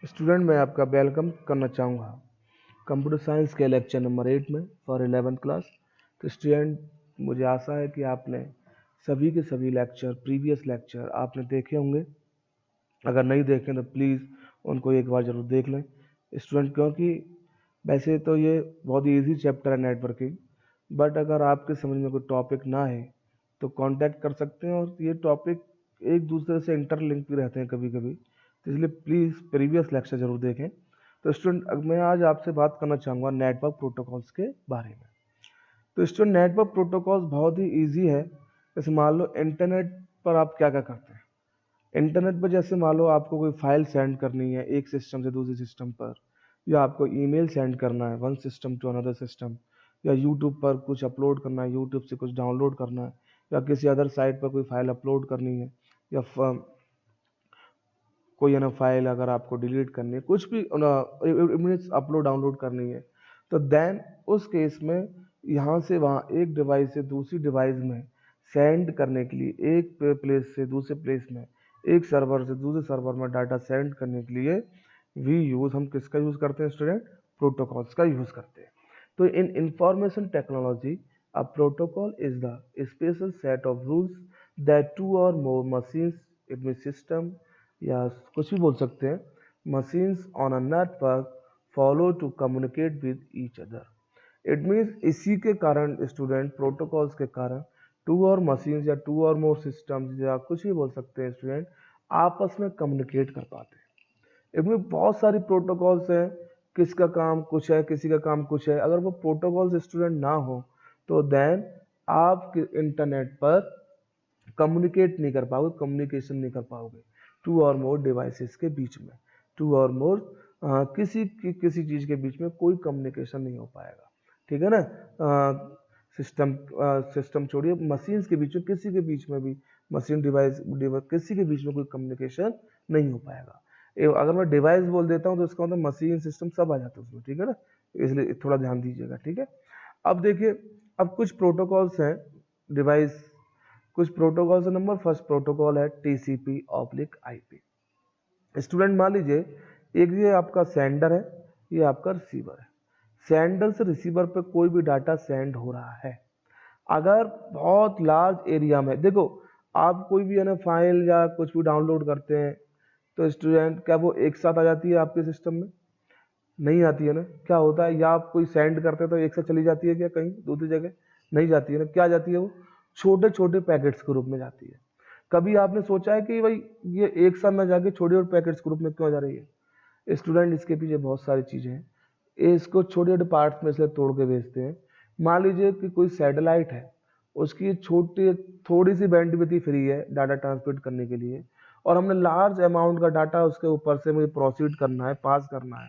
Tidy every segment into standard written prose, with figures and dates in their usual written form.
Student मैं आपका welcome करना चाहूँगा कंप्यूटर साइंस के लेक्चर नंबर 8 में फॉर 11th क्लास। तो स्टूडेंट मुझे आशा है कि आपने सभी के सभी लेक्चर प्रीवियस लेक्चर आपने देखे होंगे। अगर नहीं देखें तो प्लीज़ उनको एक बार ज़रूर देख लें स्टूडेंट, क्योंकि वैसे तो ये बहुत ही ईजी चैप्टर है नेटवर्किंग, बट अगर आपके समझ में कोई टॉपिक ना है तो कांटेक्ट कर सकते हैं, और ये टॉपिक एक दूसरे से इंटरलिंक भी रहते हैं कभी कभी, तो इसलिए प्लीज़ प्रीवियस लेक्चर ज़रूर देखें। तो स्टूडेंट अब मैं आज आपसे बात करना चाहूँगा नेटवर्क प्रोटोकॉल्स के बारे में। तो स्टूडेंट नेटवर्क प्रोटोकॉल्स बहुत ही ईजी है। जैसे मान लो इंटरनेट पर आप क्या क्या करते हैं। इंटरनेट पर जैसे मान लो आपको कोई फाइल सेंड करनी है एक सिस्टम से दूसरे सिस्टम पर, या आपको ईमेल सेंड करना है one system to another system, या यूट्यूब पर कुछ अपलोड करना है, यूट्यूब से कुछ डाउनलोड करना है, या किसी अदर साइट पर कोई फाइल अपलोड करनी है, या कोई है ना फाइल अगर आपको डिलीट करनी है, कुछ भी इमेज अपलोड डाउनलोड करनी है, तो देन उस केस में यहाँ से वहाँ एक डिवाइस से दूसरी डिवाइस में सेंड करने के लिए, एक प्लेस से दूसरे प्लेस में, एक सर्वर से दूसरे सर्वर में डाटा सेंड करने के लिए हम किसका यूज़ करते हैं स्टूडेंट? प्रोटोकॉल्स का यूज़ करते हैं। तो in information technology a protocol is the special set of rules that two और more machines, it mean system या कुछ भी बोल सकते हैं, machines on a network follow to communicate with each other. It means इसी के कारण स्टूडेंट, प्रोटोकॉल्स के कारण टू और मशीन्स या टू और मोर सिस्टम्स या कुछ भी बोल सकते हैं स्टूडेंट, आपस में कम्युनिकेट कर पाते हैं। इसमें बहुत सारी प्रोटोकॉल्स हैं, किसका काम कुछ है किसी का काम कुछ है। अगर वो प्रोटोकॉल्स स्टूडेंट ना हो तो देन आप इंटरनेट पर कम्युनिकेट नहीं कर पाओगे, कम्युनिकेशन नहीं कर पाओगे टू और मोर डिवाइसेस के बीच में, टू और मोर किसी चीज़ के बीच में कोई कम्युनिकेशन नहीं हो पाएगा। ठीक है ना? सिस्टम छोड़िए, मशीन्स के बीच में, किसी के बीच में भी, मशीन डिवाइस किसी के बीच में कोई कम्युनिकेशन नहीं हो पाएगा। अगर मैं डिवाइस बोल देता हूँ तो इसका मतलब मशीन सिस्टम सब आ जाता है उसमें। ठीक है ना? इसलिए थोड़ा ध्यान दीजिएगा। ठीक है, अब देखिए, अब कुछ प्रोटोकॉल्स हैं डिवाइस, कुछ प्रोटोकॉल से नंबर फर्स्ट प्रोटोकॉल है टीसीपी ऑब्लिक आईपी। स्टूडेंट मान लीजिए एक ये आपका सेंडर है, ये आपका रिसीवर है। सेंडर से रिसीवर पे कोई भी डाटा सेंड हो रहा है, अगर बहुत लार्ज एरिया में, देखो आप कोई भी है ना फाइल या कुछ भी डाउनलोड करते हैं तो स्टूडेंट क्या वो एक साथ आ जाती है आपके सिस्टम में? नहीं आती है ना। क्या होता है, या आप कोई सेंड करते हैं तो एक साथ चली जाती है क्या कहीं दूसरी जगह? नहीं जाती है ना। क्या जाती है वो? छोटे छोटे पैकेट्स के रूप में जाती है। कभी आपने सोचा है कि भाई ये एक साथ ना जाके छोटे छोटे पैकेट्स के रूप में क्यों जा रही है स्टूडेंट? इसके पीछे बहुत सारी चीजें हैं। इसको छोटे छोटे पार्ट्स में से तोड़ के भेजते हैं। मान लीजिए कि कोई सैटेलाइट है, उसकी छोटी थोड़ी सी बैंडविड्थ ही फ्री है डाटा ट्रांसमिट करने के लिए, और हमने लार्ज अमाउंट का डाटा उसके ऊपर से मुझे प्रोसीड करना है, पास करना है,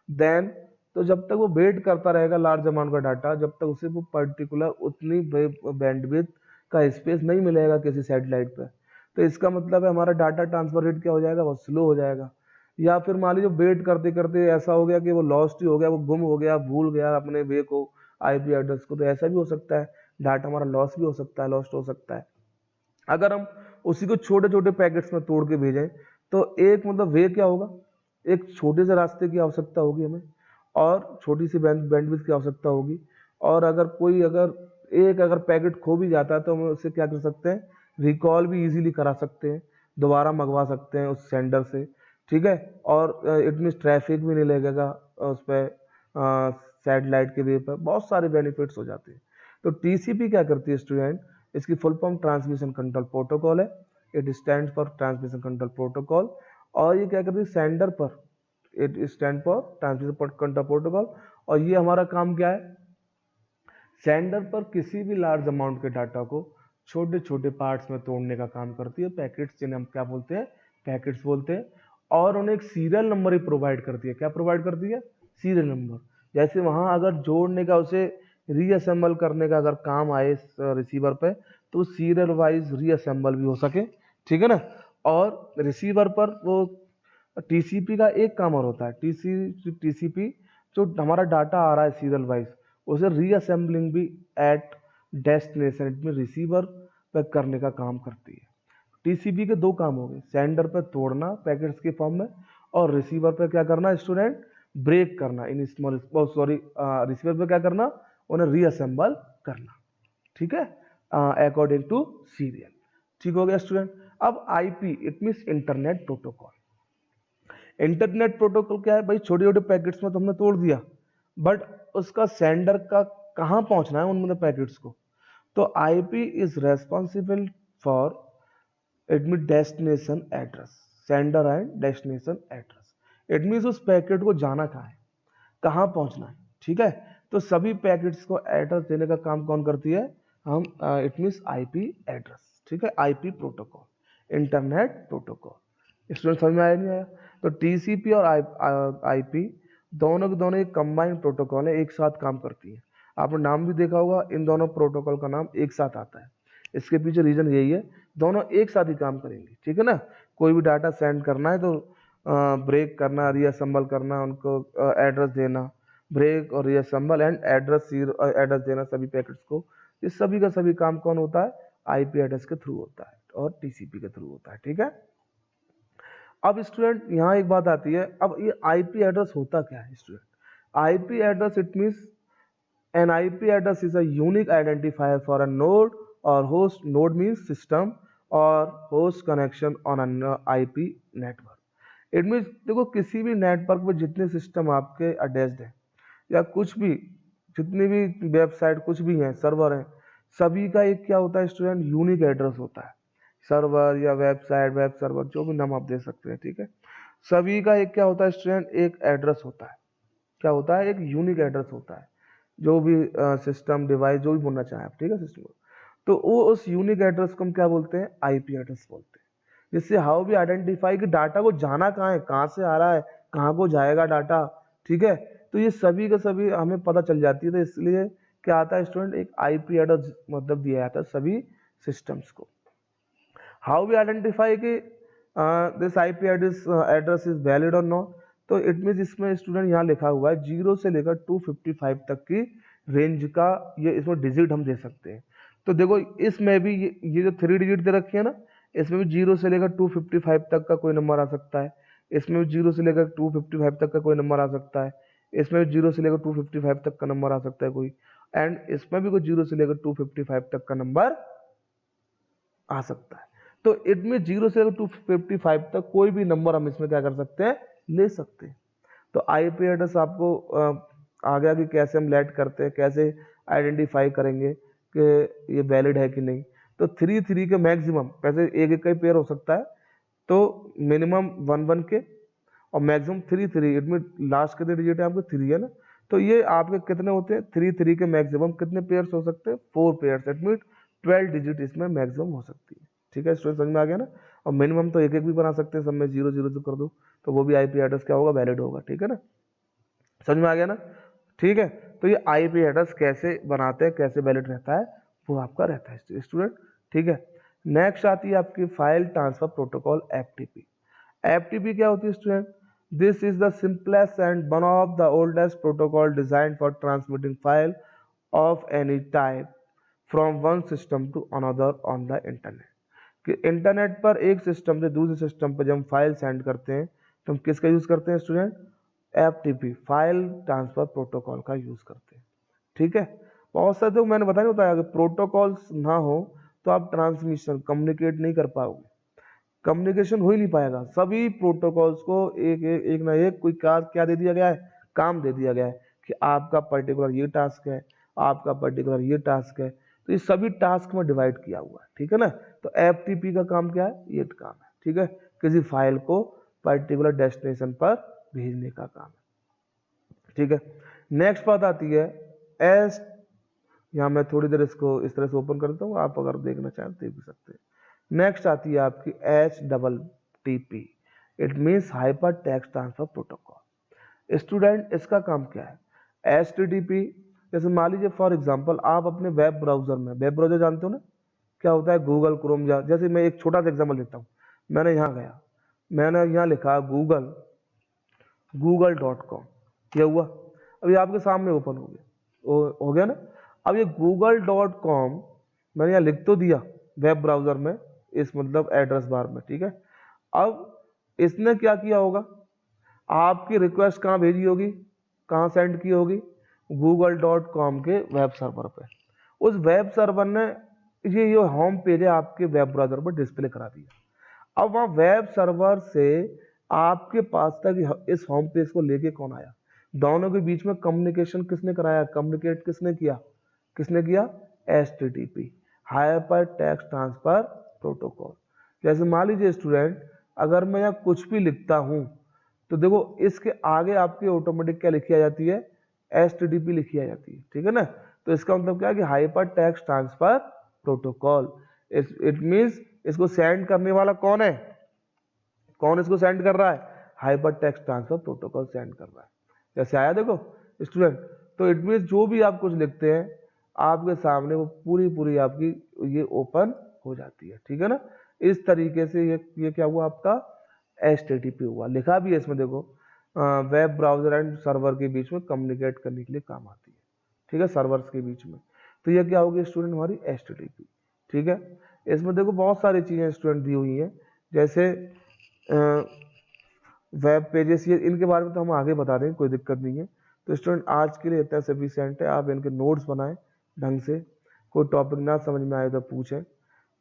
देन तो जब तक वो वेट करता रहेगा लार्ज अमाउंट का डाटा, जब तक उसे वो पर्टिकुलर उतनी बैंडविड्थ का स्पेस नहीं मिलेगा किसी सैटेलाइट पे, तो इसका मतलब है हमारा डाटा ट्रांसफर रेट क्या हो जाएगा? बहुत स्लो हो जाएगा। या फिर मान लीजिए वेट करते करते ऐसा हो गया कि वो लॉस्ट ही हो गया, वो गुम हो गया, भूल गया अपने वे को, आईपी एड्रेस को, तो ऐसा भी हो सकता है, डाटा हमारा लॉस भी हो सकता है, लॉस्ट हो सकता है। अगर हम उसी को छोटे छोटे पैकेट्स में तोड़ के भेजें तो एक मतलब वे क्या होगा, एक छोटे से रास्ते की आवश्यकता होगी हमें, और छोटी सी बैंडविड्थ की आवश्यकता होगी। और अगर कोई अगर पैकेट खो भी जाता है तो हम उससे क्या कर सकते हैं? रिकॉल भी इजीली करा सकते हैं, दोबारा मंगवा सकते हैं उस सेंडर से। ठीक है, और इतनी ट्रैफिक भी नहीं लगेगा उस पर, सैटेलाइट के वे पर बहुत सारे बेनिफिट्स हो जाते हैं। तो टीसीपी क्या करती है स्टूडेंट? इसकी full form transmission control protocol है। It stand for transmission control protocol. और ये क्या करती है सेंडर पर, it stand for transmission control protocol. और ये हमारा काम क्या है? सेंडर पर किसी भी लार्ज अमाउंट के डाटा को छोटे छोटे पार्ट्स में तोड़ने का काम करती है, पैकेट्स जिन्हें हम क्या बोलते हैं? पैकेट्स बोलते हैं। और उन्हें एक सीरियल नंबर ही प्रोवाइड करती है। क्या प्रोवाइड करती है? Serial number. जैसे वहां अगर जोड़ने का, उसे रीअसेंबल करने का अगर काम आए रिसीवर पे, तो सीरियल वाइज रीअसेंबल भी हो सके। ठीक है ना? और रिसीवर पर वो टीसीपी का एक काम और होता है, टीसीपी जो हमारा डाटा आ रहा है सीरियल वाइज, उसे रीअसेंबलिंग भी एट डेस्टिनेशन में रिसीवर पे करने का काम करती है। टीसीपी के दो काम हो गए, सेंडर पे तोड़ना पैकेट्स के फॉर्म में, और रिसीवर पे क्या करना स्टूडेंट, ब्रेक करना इन स्मॉल, रिसीवर पे क्या करना, उन्हें रीअसेंबल करना, ठीक है, अकॉर्डिंग टू सीरियल। ठीक हो गया स्टूडेंट। अब IP it means internet protocol. Internet protocol क्या है भाई, छोटे छोटे पैकेट्स में तो हमने तोड़ दिया, बट उसका सेंडर का कहाँ पहुंचना है उनमें पैकेट्स को, तो IP is responsible for admit destination address, sender and destination address. It means उस पैकेट को जाना कहाँ है, कहाँ पहुंचना है, ठीक है। तो सभी पैकेट्स को एड्रेस देने का काम कौन करती है, हम, इट मीन्स आईपी एड्रेस, ठीक है, IP protocol, internet protocol. Student समझ में आया नहीं आया? तो टीसीपी और आईपी दोनों के दोनों एक कंबाइंड प्रोटोकॉल है, एक साथ काम करती है। आपने नाम भी देखा होगा, इन दोनों प्रोटोकॉल का नाम एक साथ आता है। इसके पीछे रीजन यही है, दोनों एक साथ ही काम करेंगे, ठीक है ना। कोई भी डाटा सेंड करना है तो ब्रेक करना, रीअसेंबल करना, उनको एड्रेस देना, ब्रेक और रीअसेंबल एंड एड्रेस देना सभी पैकेट्स को, इस सभी का सभी काम कौन होता है, आईपी एड्रेस के थ्रू होता है और टीसीपी के थ्रू होता है, ठीक है। अब स्टूडेंट यहाँ एक बात आती है, अब ये आईपी एड्रेस होता क्या है student, IP address it means an IP address is a unique identifier for a node or host. Node means system or host connection on an IP network. It means देखो किसी भी network पे जितने system आपके attached हैं या कुछ भी, जितनी भी वेबसाइट कुछ भी हैं, सर्वर हैं, सभी का एक क्या होता है स्टूडेंट, यूनिक एड्रेस होता है। सर्वर या वेबसाइट, वेब सर्वर, जो भी नाम आप दे सकते हैं, ठीक है। सभी का एक क्या होता है स्टूडेंट, एक एड्रेस होता है। क्या होता है, एक यूनिक एड्रेस होता है। जो भी सिस्टम डिवाइस जो भी बोलना चाहें आप, ठीक है, सिस्टम को, तो वो उस यूनिक एड्रेस को हम क्या बोलते हैं, आईपी एड्रेस बोलते हैं। जिससे हाउ भी आइडेंटिफाई कि डाटा को जाना कहाँ है, कहाँ से आ रहा है, कहाँ को जाएगा डाटा, ठीक है। तो ये सभी का सभी हमें पता चल जाती है, तो इसलिए क्या आता है स्टूडेंट, एक आईपी एड्रेस मतलब दिया जाता है सभी सिस्टम्स को। हाउ वी आइडेंटिफाई कि this IP address is valid और नॉट, तो इट मीन इसमें स्टूडेंट यहाँ लिखा हुआ है 0 से लेकर 255 तक की रेंज का ये इसमें डिजिट हम दे सकते हैं। तो देखो इसमें भी ये जो 3 डिजिट दे रखी है ना, इसमें भी 0 से लेकर 255 तक का कोई नंबर आ सकता है, इसमें भी 0 से लेकर 255 तक का कोई नंबर आ सकता है, इसमें भी 0 से लेकर 255 तक का नंबर आ सकता है कोई, एंड इसमें भी कोई 0 से लेकर 255 तक का नंबर आ सकता है। तो इट में 0 से 255 तक कोई भी नंबर हम इसमें क्या कर सकते हैं, ले सकते हैं। तो आईपी एड्रेस आपको आ गया कि कैसे हम लेट करते हैं, कैसे आइडेंटिफाई करेंगे कि ये वैलिड है कि नहीं। तो 3 के मैक्सिमम, वैसे एक एक का ही पेयर हो सकता है, तो मिनिमम 1 के और मैक्सिमम 3 इट में लास्ट के डिजिट है आपके 3 है ना, तो ये आपके कितने होते हैं, 3 के मैक्सिमम कितने पेयर्स हो सकते हैं, 4 पेयर्स, इट मीन 12 डिजिट इसमें मैक्सिमम हो सकती है, ठीक है स्टूडेंट, समझ में आ गया ना। और मिनिमम तो एक एक भी बना सकते हैं, सब में 0 से कर दो तो वो भी आईपी एड्रेस क्या होगा, वैलिड होगा, ठीक है ना, समझ में आ गया ना, ठीक है। तो ये आईपी एड्रेस कैसे बनाते हैं, कैसे वैलिड रहता है, वो आपका रहता है स्टूडेंट, ठीक है। नेक्स्ट आती है आपकी file transfer protocol, FTP. FTP क्या होती है student, this is the simplest and one of the oldest protocol design for transmitting file of any type from one system to another on the internet. कि internet पर एक system से दूसरे system पर जब हम फाइल सेंड करते हैं तो हम किसका यूज करते हैं student, FTP, file transfer protocol का यूज करते हैं, ठीक है। बहुत सारे तो मैंने बताया होता है, अगर प्रोटोकॉल्स ना हो तो आप ट्रांसमिशन कम्युनिकेट नहीं कर पाओगे, कम्युनिकेशन हो ही नहीं पाएगा। सभी प्रोटोकॉल्स को एक ना एक कोई क्या दे दिया गया है, काम दे दिया गया है कि आपका पर्टिकुलर ये टास्क है, आपका पर्टिकुलर ये टास्क है, तो ये सभी टास्क में डिवाइड किया हुआ है, ठीक है ना। तो एफटीपी का काम क्या है, ये काम है, ठीक है, किसी फाइल को पर्टिकुलर डेस्टिनेशन पर भेजने का काम है, ठीक है। नेक्स्ट बात आती है एस, यहाँ मैं थोड़ी देर इसको इस तरह से ओपन करता हूँ, आप अगर देखना चाहें तो देख भी सकते हैं। नेक्स्ट आती है आपकी HTTP, it means hyper text transfer protocol. Student इसका काम क्या है, HTTP जैसे मान लीजिए फॉर एग्जांपल आप अपने वेब ब्राउजर में, वेब ब्राउजर जानते हो ना क्या होता है, गूगल क्रोम, या जैसे मैं एक छोटा सा एग्जांपल देता हूँ, मैंने यहाँ गया, मैंने यहाँ लिखा google.com, ये हुआ, अभी आपके सामने ओपन हो गया, हो गया ना। अब ये google.com मैंने यहाँ लिख तो दिया वेब ब्राउजर में, इस मतलब एड्रेस बार में, ठीक है। अब इसने क्या किया होगा, आपकी रिक्वेस्ट कहाँ भेजी होगी, कहाँ सेंड की होगी, google.com के वेब सर्वर पे। उस वेब सर्वर ने ये होम पेज है आपके वेब ब्राउज़र पर डिस्प्ले करा दिया। अब वहाँ वेब सर्वर से आपके पास तक इस होम पेज को लेके कौन आया, दोनों के बीच में कम्युनिकेशन किसने कराया, कम्युनिकेट किसने किया, HTTP, hyper text transfer protocol. जैसे मान लीजिए स्टूडेंट, अगर मैं यहाँ कुछ भी लिखता हूँ तो देखो इसके आगे आपकी ऑटोमेटिक क्या लिखी आ जाती है, HTTP लिखी आ जाती है, ठीक है ना। तो इसका मतलब क्या है कि hyper text transfer protocol. It means इसको सेंड करने वाला कौन है, कौन इसको सेंड कर रहा है, hyper text transfer protocol send कर रहा है। जैसे आया देखो स्टूडेंट, तो इट मींस जो भी आप कुछ लिखते हैं आपके सामने वो पूरी आपकी ये ओपन हो जाती है, ठीक है ना। इस तरीके से ये क्या हुआ आपका HTTP हुआ। लिखा भी है इसमें देखो, वेब ब्राउजर एंड सर्वर के बीच में कम्युनिकेट करने के लिए काम आती है, ठीक है, सर्वर्स के बीच में। तो ये क्या होगी स्टूडेंट, हमारी HTTP, ठीक है। इसमें देखो बहुत सारी चीजें स्टूडेंट दी हुई हैं, जैसे वेब पेजेस, ये इनके बारे में तो हम आगे बता देंगे, कोई दिक्कत नहीं है। तो स्टूडेंट आज के लिए इतना सफिशिएंट है, आप इनके नोट्स बनाएं ढंग से, कोई टॉपिक ना समझ में आए तो पूछें,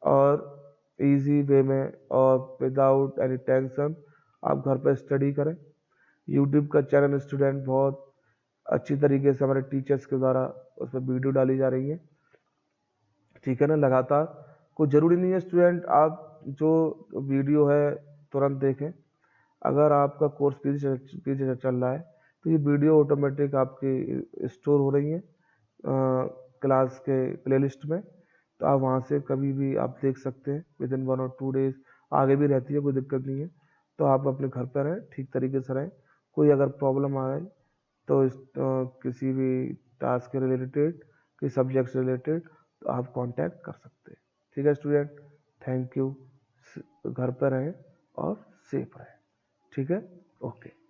और इजी वे में और विदाउट एनी टेंशन आप घर पर स्टडी करें। यूट्यूब का चैनल स्टूडेंट बहुत अच्छी तरीके से हमारे टीचर्स के द्वारा उस पर वीडियो डाली जा रही है, ठीक है ना, लगातार। कोई ज़रूरी नहीं है स्टूडेंट आप जो वीडियो है तुरंत देखें। अगर आपका कोर्स पीछे चल रहा है तो ये वीडियो ऑटोमेटिक आपकी स्टोर हो रही है क्लास के प्लेलिस्ट में, तो आप वहाँ से कभी भी आप देख सकते हैं, विद इन 1 और 2 डेज आगे भी रहती है, कोई दिक्कत नहीं है। तो आप अपने घर पर रहें, ठीक तरीके से रहें। कोई अगर प्रॉब्लम आ रही तो किसी भी टास्क के रिलेटेड, किसी सब्जेक्ट से रिलेटेड, तो आप कांटेक्ट कर सकते हैं, ठीक है स्टूडेंट। थैंक यू, घर पर रहें और सेफ रहें, ठीक है, ओके।